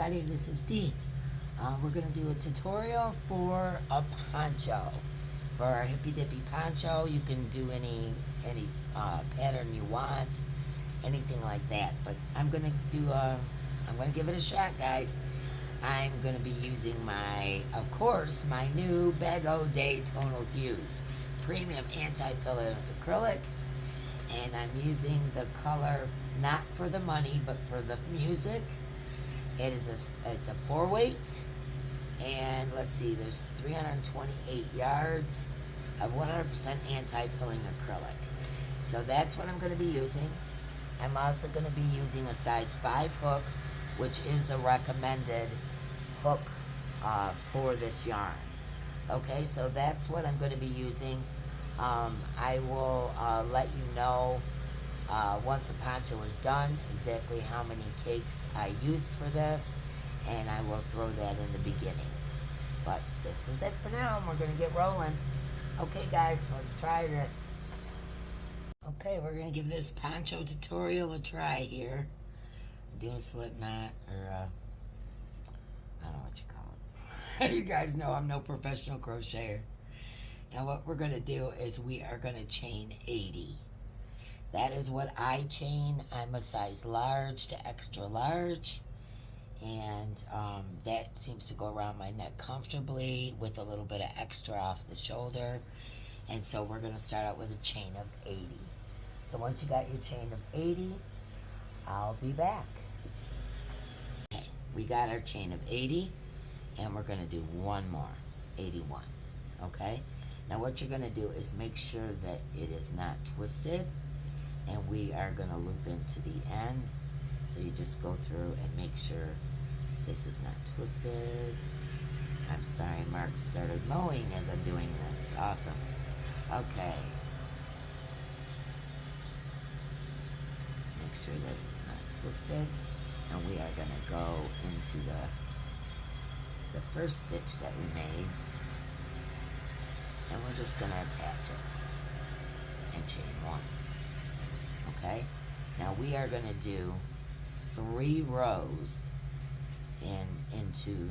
everybody, this is Dee. We're going to do a tutorial for a poncho. For our hippy dippy poncho, you can do any pattern you want, anything like that. But I'm going to give it a shot, guys. I'm going to be using of course, my new Dede Tonal Hues Premium Anti-Pillar Acrylic. And I'm using the color not for the money, but for the music. It's a 4-weight, and let's see, there's 328 yards of 100% anti-pilling acrylic. So that's what I'm going to be using. I'm also going to be using a size 5 hook, which is the recommended hook for this yarn. Okay, so that's what I'm going to be using. I will let you know once the poncho is done exactly how many cakes I used for this, and I will throw that in the beginning. But this is it for now, and we're going to get rolling. Okay guys, let's try this. Okay, we're going to give this poncho tutorial a try here. I'm doing a slip knot, or I don't know what you call it. You guys know I'm no professional crocheter. Now what we're going to do is we are going to chain 80. That is what I chain. I'm a size large to extra large. And that seems to go around my neck comfortably with a little bit of extra off the shoulder. And so we're going to start out with a chain of 80. So once you got your chain of 80, I'll be back. Okay, we got our chain of 80, and we're going to do one more, 81. Okay? Now what you're going to do is make sure that it is not twisted, and we are going to loop into the end. So you just go through and make sure this is not twisted. I'm sorry, Mark started mowing as I'm doing this. Awesome. Okay. Make sure that it's not twisted, and we are going to go into the first stitch that we made. And we're just going to attach it and chain 1. Okay? Now we are going to do 3 rows into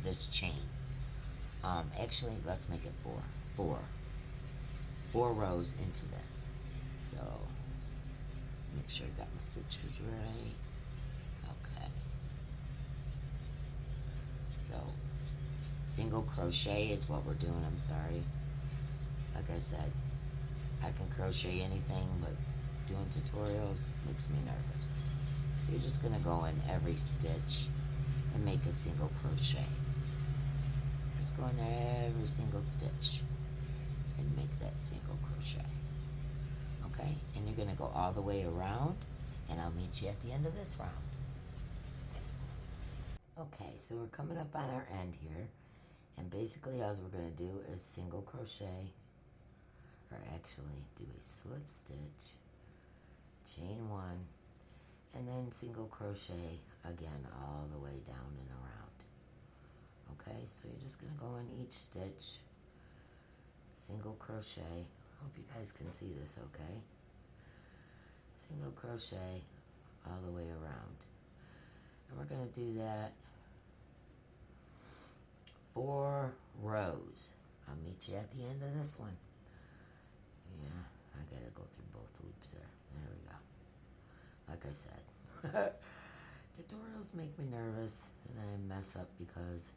this chain. Actually, let's make it 4. 4 rows into this. So, make sure I got my stitches right. Okay. So, single crochet is what we're doing. I'm sorry. Like I said, I can crochet anything, but doing tutorials makes me nervous. So you're just going to go in every stitch and make a single crochet. Just go in every single stitch and make that single crochet. Okay? And you're going to go all the way around, and I'll meet you at the end of this round. Okay, so we're coming up on our end here. And basically all we're going to do is single crochet, or actually do a slip stitch, chain 1, and then single crochet again all the way down and around. Okay, so you're just going to go in each stitch, single crochet. Hope you guys can see this okay. Single crochet all the way around. And we're going to do that 4 rows. I'll meet you at the end of this one. Yeah, I gotta go through both loops there. There we go. Like I said, tutorials make me nervous, and I mess up because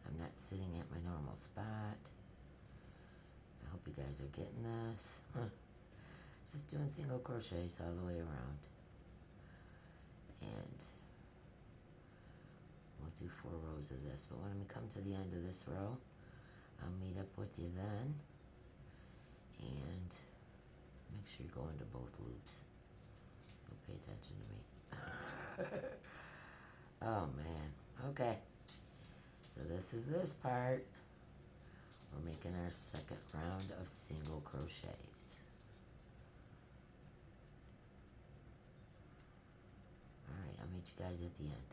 I'm not sitting at my normal spot. I hope you guys are getting this. Just doing single crochets all the way around. And we'll do 4 rows of this, but when we come to the end of this row, I'll meet up with you then, and make sure you go into both loops. Don't pay attention to me. Oh man, okay. So this is this part. We're making our second round of single crochets. Alright, I'll meet you guys at the end.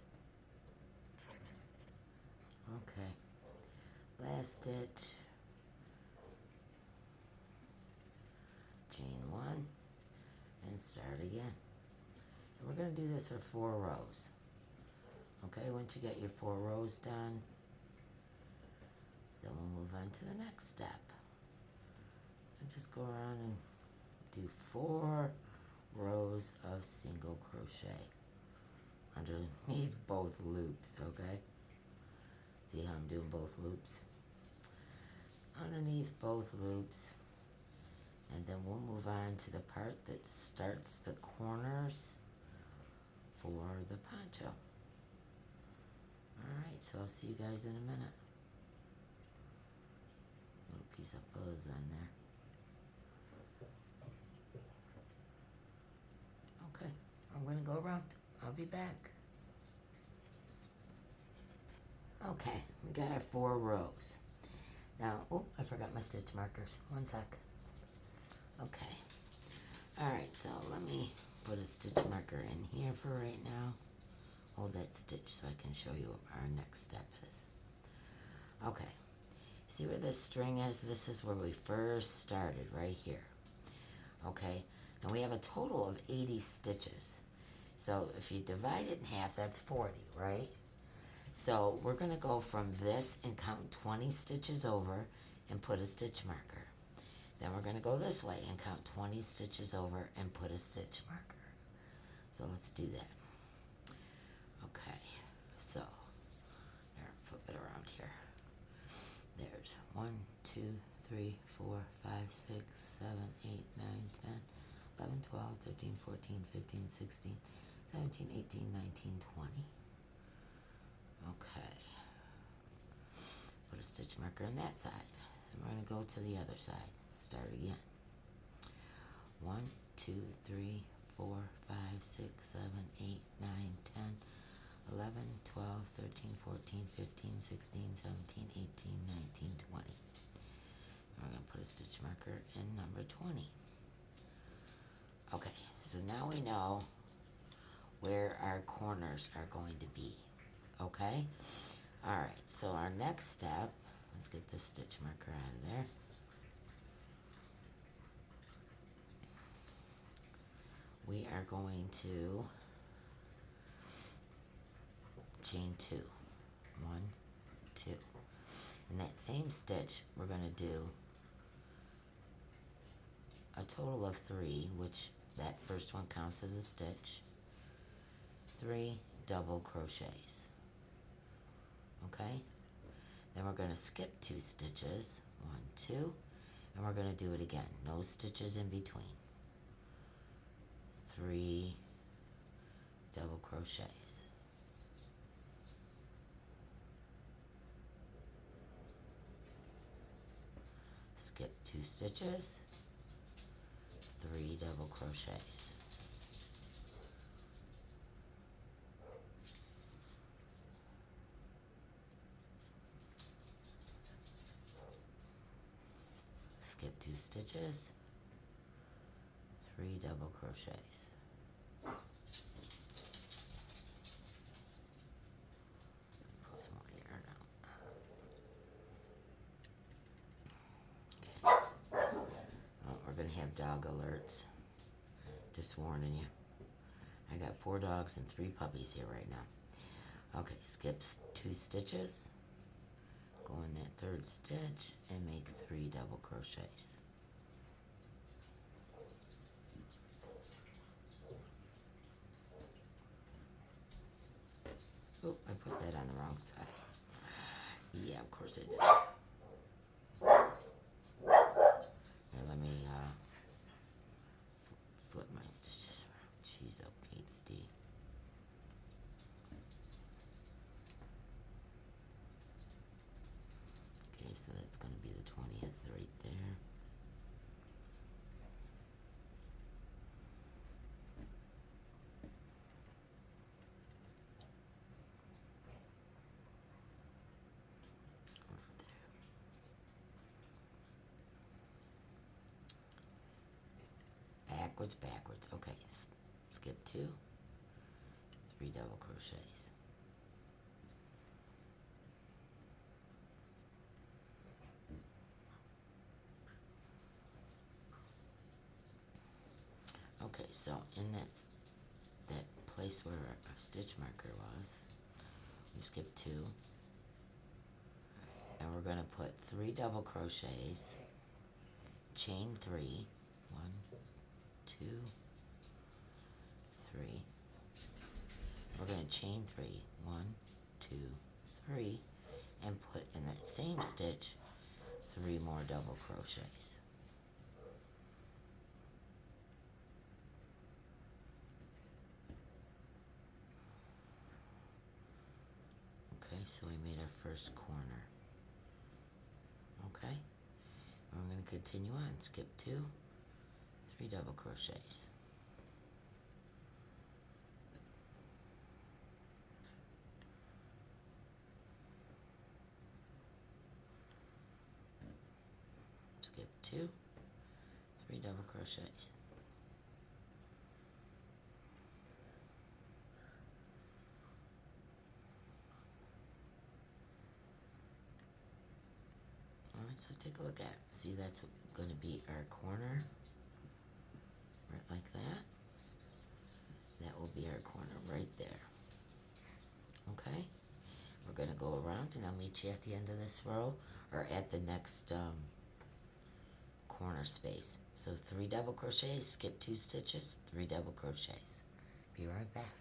Okay, last stitch, chain 1, and start again. And we're going to do this for 4 rows. Okay, Okay, once you get your 4 rows done, then we'll move on to the next step. And just go around and do 4 rows of single crochet underneath both loops, okay? See how I'm doing both loops? Underneath both loops. And then we'll move on to the part that starts the corners for the poncho. Alright, so I'll see you guys in a minute. Little piece of fuzz on there. Okay, I'm gonna go around. I'll be back. Okay, we got our 4 rows. Now, oh, I forgot my stitch markers. One sec. Okay. Alright, so let me put a stitch marker in here for right now. Hold that stitch so I can show you what our next step is. Okay. See where this string is? This is where we first started, right here. Okay. Now we have a total of 80 stitches. So if you divide it in half, that's 40, right? So we're going to go from this and count 20 stitches over and put a stitch marker. Then we're going to go this way and count 20 stitches over and put a stitch marker. So let's do that. Okay, so here, flip it around here. There's 1, 2, 3, 4, 5, 6, 7, 8, 9, 10, 11, 12, 13, 14, 15, 16, 17, 18, 19, 20. Okay. Put a stitch marker on that side. And we're going to go to the other side. Start again. 1, 2, 3, 4, 5, 6, 7, 8, 9, 10, 11, 12, 13, 14, 15, 16, 17, 18, 19, 20. And we're going to put a stitch marker in number 20. Okay, so now we know where our corners are going to be. Okay? Alright, so our next step, let's get this stitch marker out of there. We are going to chain 2. 1, 2. In that same stitch, we're going to do a total of 3, which that first one counts as a stitch. 3 double crochets. Okay? Then we're going to skip 2 stitches. 1, 2. And we're going to do it again. No stitches in between. 3 double crochets. Skip 2 stitches. 3 double crochets. Skip 2 stitches. 3 double crochets. Pull some more yarn out. Okay. Oh, we're going to have dog alerts. Just warning you. I got 4 dogs and 3 puppies here right now. Okay, skip 2 stitches. Go in that 3rd stitch and make 3 double crochets. Oh, I put that on the wrong side. Yeah, of course I did. Here, let me flip my stitches around. Jeez, oh, Pete's D. Okay, so that's going to be the 20th right there. Backwards. Okay, skip 2, 3 double crochets. Okay, so in that place where our stitch marker was, skip 2, and we're going to put 3 double crochets, chain 3, 1, 2, 3. We're going to chain 3, 1, 2, 3, and put in that same stitch 3 more double crochets. Okay, so we made our first corner. Okay, and we're going to continue on. Skip 2, 3 double crochets. Skip 2, 3 double crochets. Alright, so take a look at it. See, that's going to be our corner, right like that. That will be our corner right there. Okay, we're going to go around and I'll meet you at the end of this row, or at the next corner space. So 3 double crochets, skip 2 stitches, 3 double crochets. Be right back.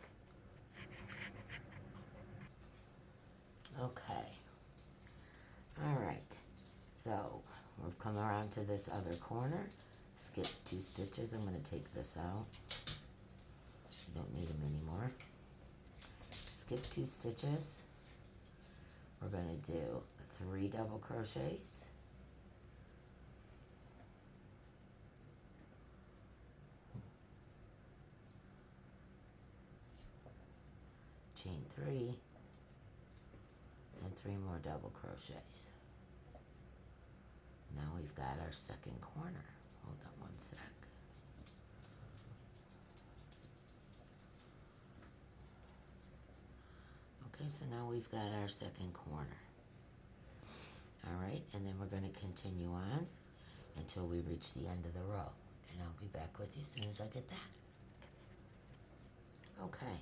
Okay. Alright, so we've come around to this other corner. Skip 2 stitches. I'm going to take this out. Don't need them anymore. Skip 2 stitches. We're going to do 3 double crochets. Chain 3. And 3 more double crochets. Now we've got our second corner. Hold on one sec. Okay, so now we've got our second corner. Alright, and then we're going to continue on until we reach the end of the row. And I'll be back with you as soon as I get that. Okay,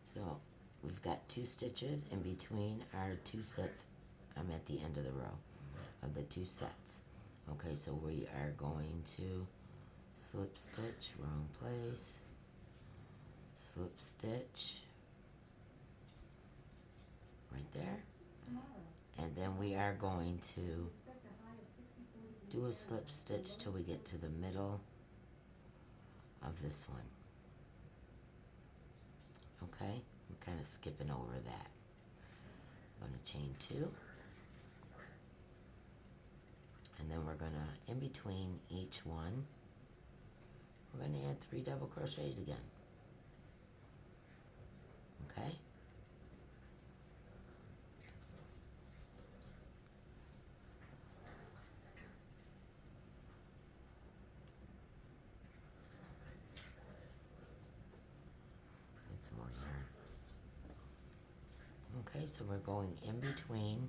so we've got 2 stitches in between our 2 sets. I'm at the end of the row of the 2 sets. Okay, so we are going to slip stitch, wrong place, slip stitch, right there, and then we are going to do a slip stitch till we get to the middle of this one. Okay, I'm kind of skipping over that. I'm going to chain 2, and then we're going to, in between each one, we're going to add 3 double crochets again. Okay? Get some more yarn. Okay, so we're going in between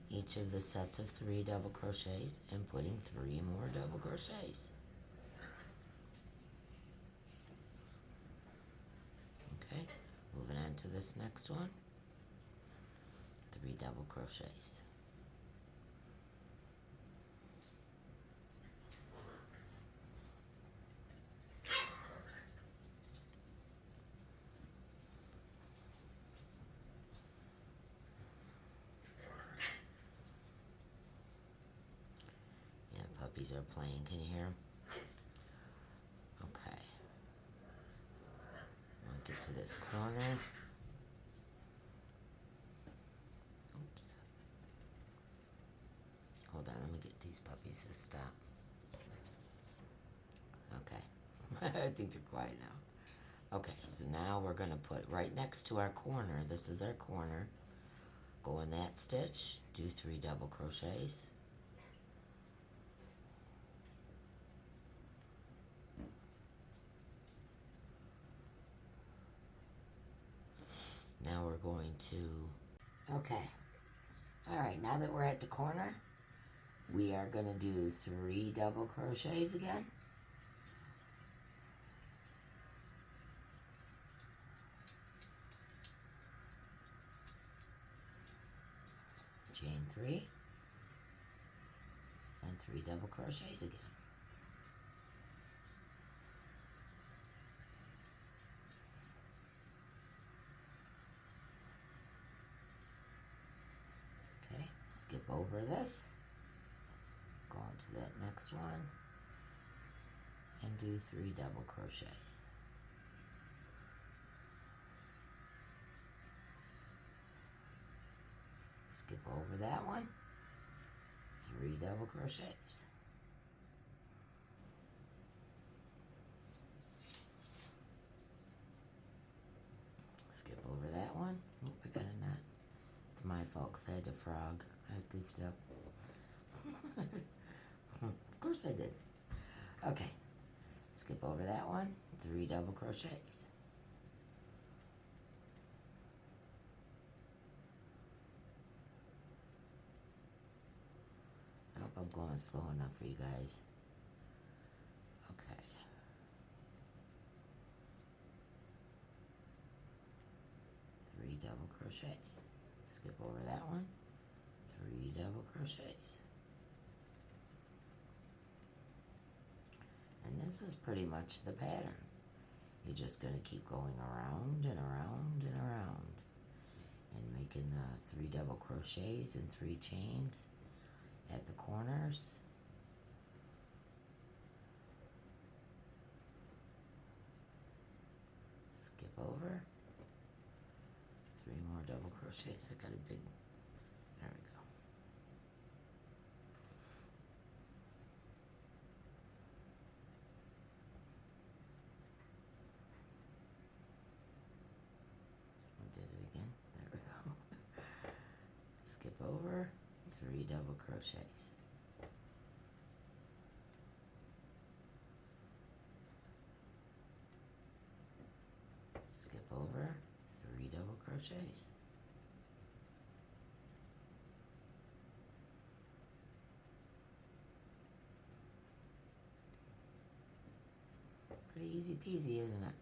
each of the sets of 3 double crochets and putting 3 more double crochets. Okay, moving on to this next one. 3 double crochets. Yeah, puppies are playing. Can you hear them? Okay. I'll get to this corner. Oops. Hold on, let me get these puppies to stop. Okay. I think they're quiet now. Okay, so now we're going to put right next to our corner, this is our corner, go in that stitch, do 3 double crochets. Now we're going to, okay, alright, now that we're at the corner, we are going to do 3 double crochets again. chain 3, and 3 double crochets again. Okay, skip over this, go on to that next one, and do 3 double crochets. Skip over that one, 3 double crochets. Skip over that one. Oh, I got a knot. It's my fault because I had to frog. I goofed up. Of course I did. Okay. Skip over that one, 3 double crochets. I hope I'm going slow enough for you guys. Okay. Three double crochets. Skip over that one. 3 double crochets. And this is pretty much the pattern. You're just going to keep going around and around and around and making 3 double crochets and 3 chains at the corners. Skip over. 3 more double crochets. I got a big, there we go. I did it again. There we go. Skip over. 3 double crochets. Skip over. 3 double crochets. Pretty easy peasy, isn't it?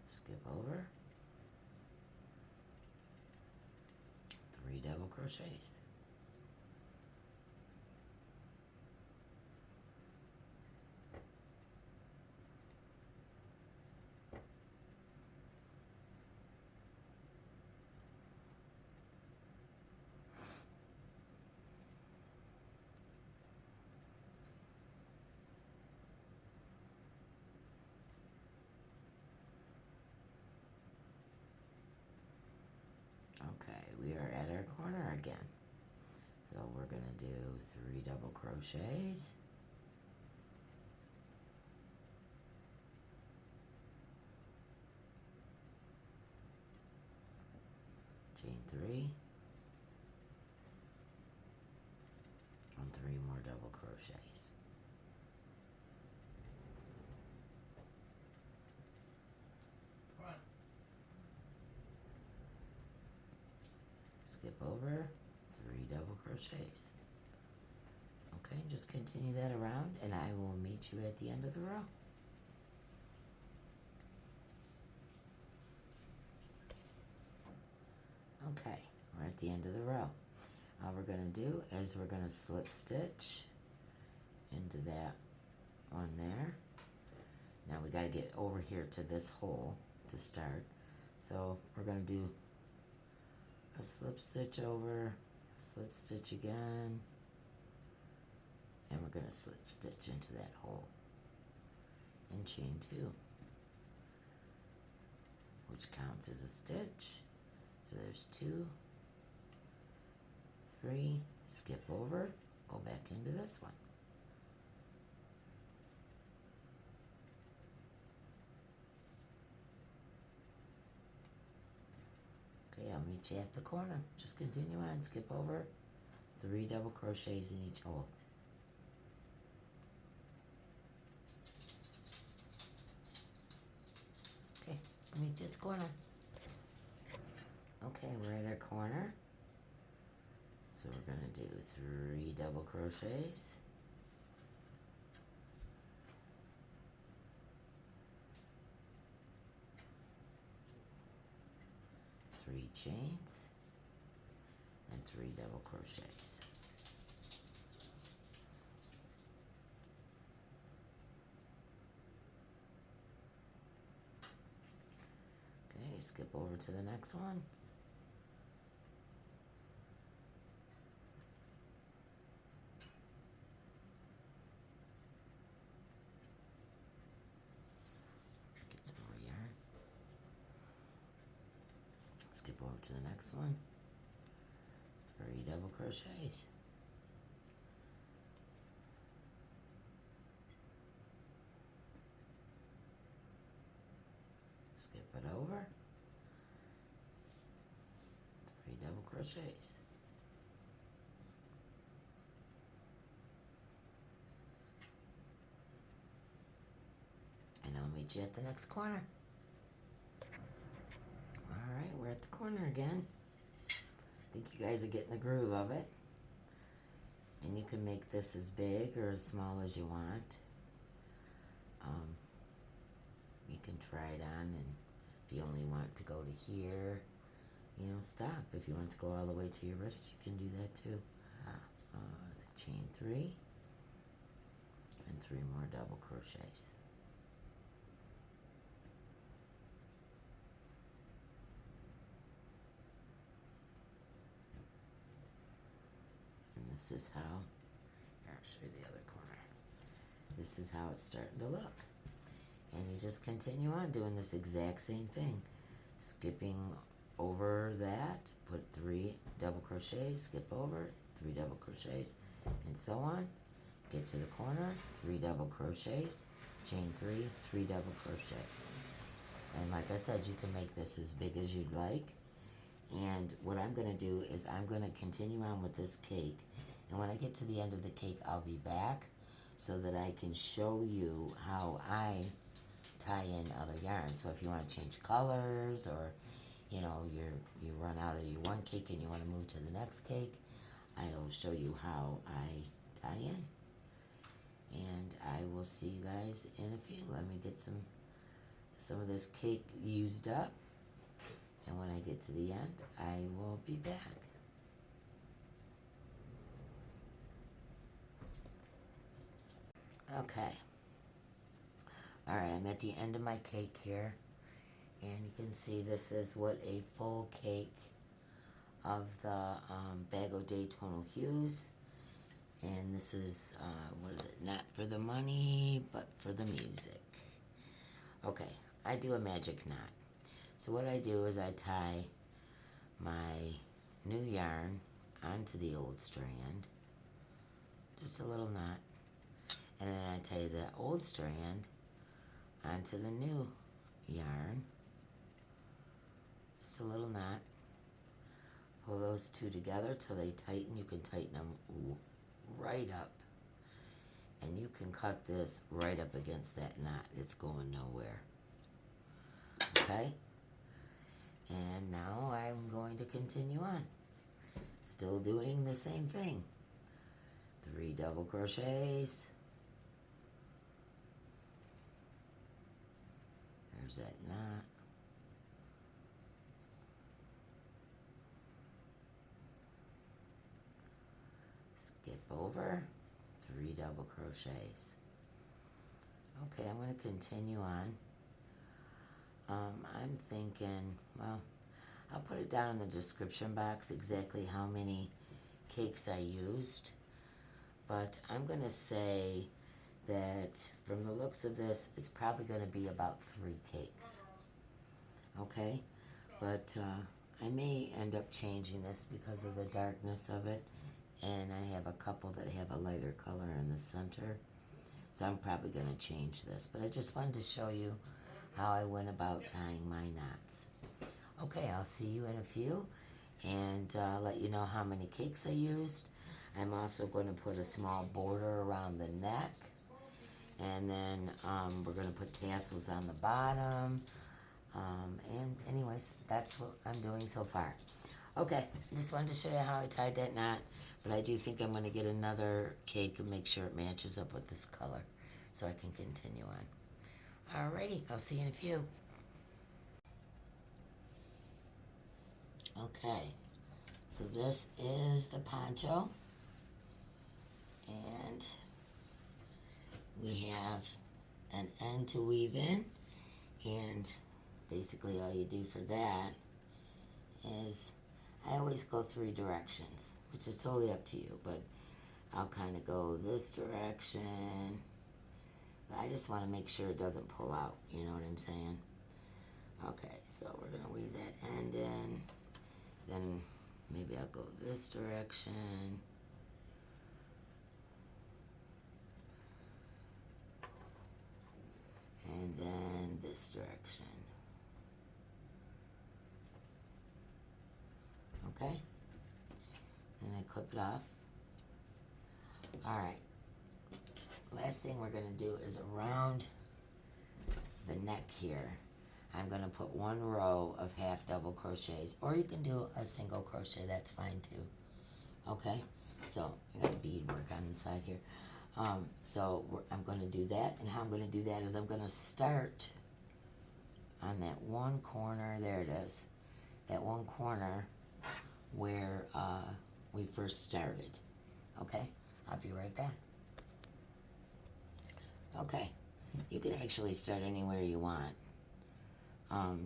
Skip over. 3 double crochets. Okay, we are at our corner again. So we're going to do 3 double crochets. Chain 3. And 3 more double crochets. Skip over, 3 double crochets. Okay, just continue that around and I will meet you at the end of the row. Okay, we're at the end of the row. All we're going to do is we're going to slip stitch into that one there. Now we got to get over here to this hole to start. So we're going to do a slip stitch over, a slip stitch again, and we're going to slip stitch into that hole and chain 2, which counts as a stitch. So there's 2, 3, skip over, go back into this one. Okay, I'll meet you at the corner. Just continue on, skip over, 3 double crochets in each hole. Okay, I'll meet you at the corner. Okay, we're at our corner. So we're going to do 3 double crochets. 3 chains, and 3 double crochets. Okay, skip over to the next one. Get some more yarn. Skip over to the next one. 3 double crochets. Skip it over. 3 double crochets. And I'll meet you at the next corner. Alright, we're at the corner again. I think you guys are getting the groove of it. And you can make this as big or as small as you want. You can try it on, and if you only want to go to here, you know, stop. If you want to go all the way to your wrist, you can do that too. Chain 3 and 3 more double crochets. And this is how, here, I'll show you the other corner. This is how it's starting to look. And you just continue on doing this exact same thing. Skipping over that, put 3 double crochets, skip over, 3 double crochets, and so on. Get to the corner, 3 double crochets, chain 3, 3 double crochets. And like I said, you can make this as big as you'd like. And what I'm going to do is I'm going to continue on with this cake. And when I get to the end of the cake, I'll be back so that I can show you how I tie in other yarns. So if you want to change colors, or you know, you run out of your one cake and you want to move to the next cake, I'll show you how I tie in. And I will see you guys in a few. Let me get some of this cake used up. And when I get to the end, I will be back. Okay. Alright, I'm at the end of my cake here. And you can see this is what a full cake of the Bag O' Day Tonal Hues. And this is, what is it? Not for the money, but for the music. Okay, I do a magic knot. So what I do is I tie my new yarn onto the old strand. Just a little knot. And then I tie the old strand onto the new yarn. Just a little knot. Pull those two together till they tighten. You can tighten them right up. And you can cut this right up against that knot. It's going nowhere. Okay? And now I'm going to continue on. Still doing the same thing. 3 double crochets. There's that knot. Skip over, 3 double crochets. Okay, I'm going to continue on. I'm thinking, well, I'll put it down in the description box exactly how many cakes I used. But I'm going to say that from the looks of this, it's probably going to be about 3 cakes. Okay? But I may end up changing this because of the darkness of it. And I have a couple that have a lighter color in the center. So I'm probably going to change this. But I just wanted to show you how I went about tying my knots. Okay, I'll see you in a few. And let you know how many cakes I used. I'm also going to put a small border around the neck. And then we're going to put tassels on the bottom. And anyways, that's what I'm doing so far. Okay, just wanted to show you how I tied that knot. But I do think I'm going to get another cake and make sure it matches up with this color so I can continue on. Alrighty, I'll see you in a few. Okay, so this is the poncho, and we have an end to weave in, and basically all you do for that is, I always go 3 directions, which is totally up to you, but I'll kind of go this direction. I just want to make sure it doesn't pull out, you know what I'm saying? Okay, so we're going to weave that end in, then maybe I'll go this direction, and then this direction. Okay, and I clip it off. Alright, last thing we're going to do is around the neck here, I'm going to put 1 row of half double crochets, or you can do a single crochet, that's fine too. Okay, so I got bead work on the side here. So I'm going to do that, and how I'm going to do that is I'm going to start on that one corner, there it is, that one corner where we first started. Okay, I'll be right back. Okay, you can actually start anywhere you want.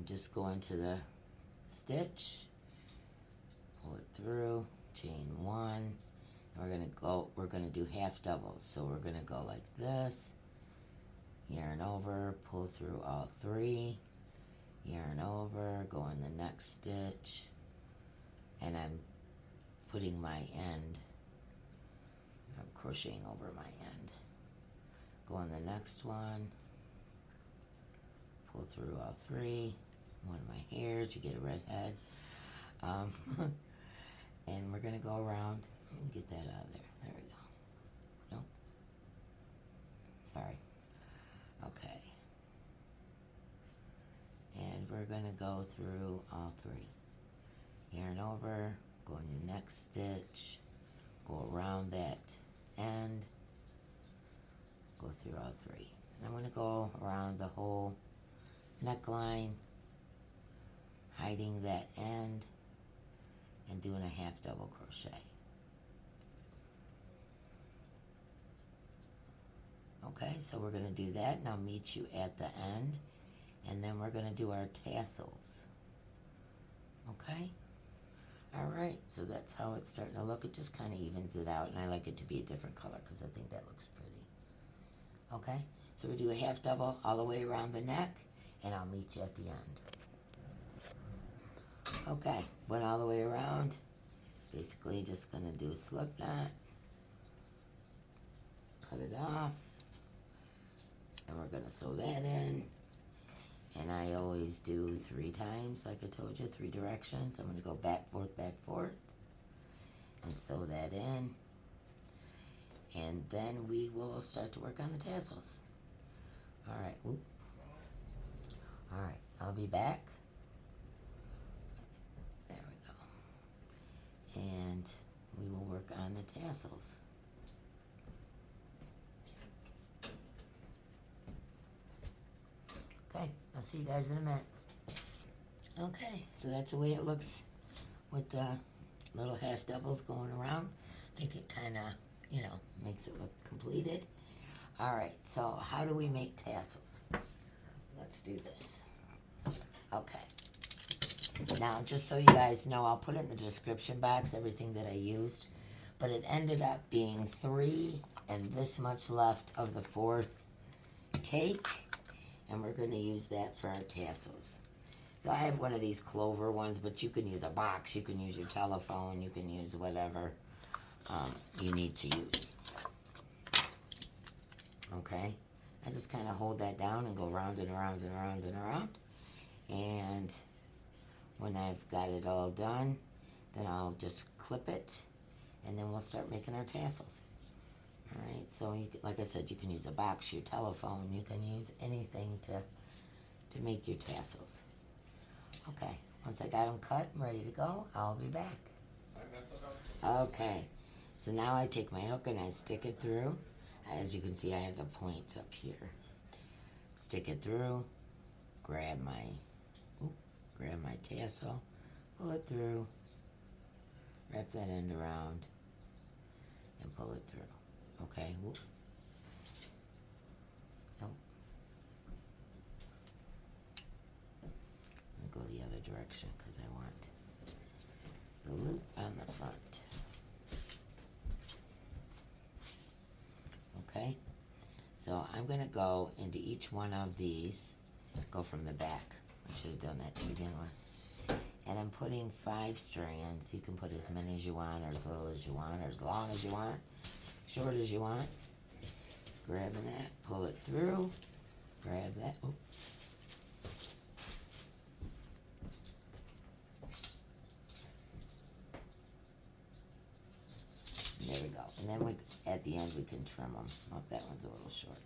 Just go into the stitch, pull it through, chain 1, and we're gonna do half doubles. So we're gonna go like this, yarn over, pull through all 3, yarn over, go in the next stitch, and I'm putting my end, I'm crocheting over my end. Go on the next one, pull through all 3, one of my hairs, you get a red head. And we're gonna go around, let me get that out of there, there we go. Nope, sorry, okay. And we're gonna go through all 3. Yarn over, go in your next stitch, go around that end, go through all 3. And I'm gonna go around the whole neckline, hiding that end, and doing a half double crochet. Okay, so we're gonna do that, and I'll meet you at the end, and then we're gonna do our tassels. Okay? Alright, so that's how it's starting to look. It just kind of evens it out, and I like it to be a different color because I think that looks pretty. Okay, so we do a half double all the way around the neck, and I'll meet you at the end. Okay, went all the way around. Basically just gonna do a slip knot, cut it off, and we're gonna sew that in. And I always do 3 times, like I told you, 3 directions. I'm gonna go back, forth, and sew that in. And then we will start to work on the tassels. Alright, Alright, I'll be back. There we go. And we will work on the tassels. Okay, I'll see you guys in a minute. Okay, so that's the way it looks with the little half doubles going around. I think it kind of, you know, makes it look completed. Alright, so how do we make tassels? Let's do this. Okay. Now, just so you guys know, I'll put it in the description box, everything that I used. But it ended up being 3 and this much left of the 4th cake. And we're going to use that for our tassels. So I have one of these clover ones, but you can use a box, you can use your telephone, you can use whatever you need to use. Okay, I just kind of hold that down and go round and around and around and around. And when I've got it all done, then I'll just clip it, and then we'll start making our tassels. Alright, so you can, like I said, you can use a box, your telephone, you can use anything to make your tassels. Okay, once I got them cut and ready to go, I'll be back. Okay, so now I take my hook and I stick it through. As you can see, I have the points up here. Stick it through, grab my tassel, pull it through, wrap that end around, and pull it through. Okay. Whoop. Nope. I'm gonna go the other direction because I want the loop on the front. Okay. So I'm gonna go into each one of these. Go from the back. I should have done that to begin with. And I'm putting 5 strands. You can put as many as you want, or as little as you want, or as long as you want, short as you want. Grabbing that, pull it through, grab that. Oh. There we go. And then we, at the end, we can trim them. Oh, that one's a little short.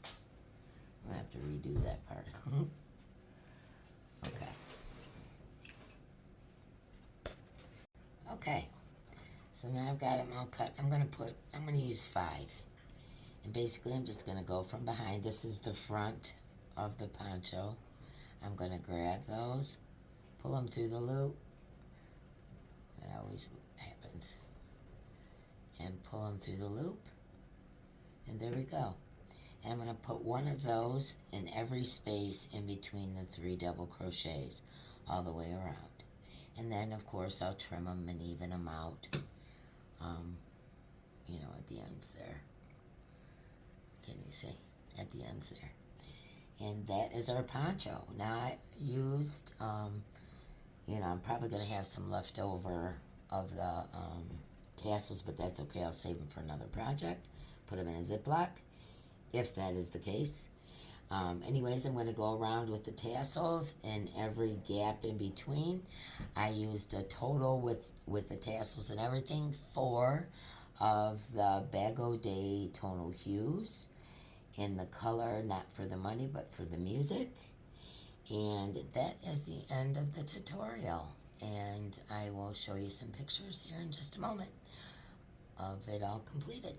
I'm gonna have to redo that part. Okay. Okay. So now I've got them all cut. I'm gonna use 5. And basically I'm just gonna go from behind. This is the front of the poncho. I'm gonna grab those, pull them through the loop. That always happens. And pull them through the loop. And there we go. And I'm gonna put one of those in every space in between the 3 double crochets all the way around. And then of course I'll trim them and even them out, you know, at the ends there. Can you see? At the ends there. And that is our poncho. Now I used, you know, I'm probably going to have some left over of the tassels, but that's okay. I'll save them for another project. Put them in a Ziploc, if that is the case. Anyways, I'm going to go around with the tassels and every gap in between. I used a total with the tassels and everything 4 of the Dede tonal hues in the color, not for the money, but for the music. And that is the end of the tutorial. And I will show you some pictures here in just a moment of it all completed.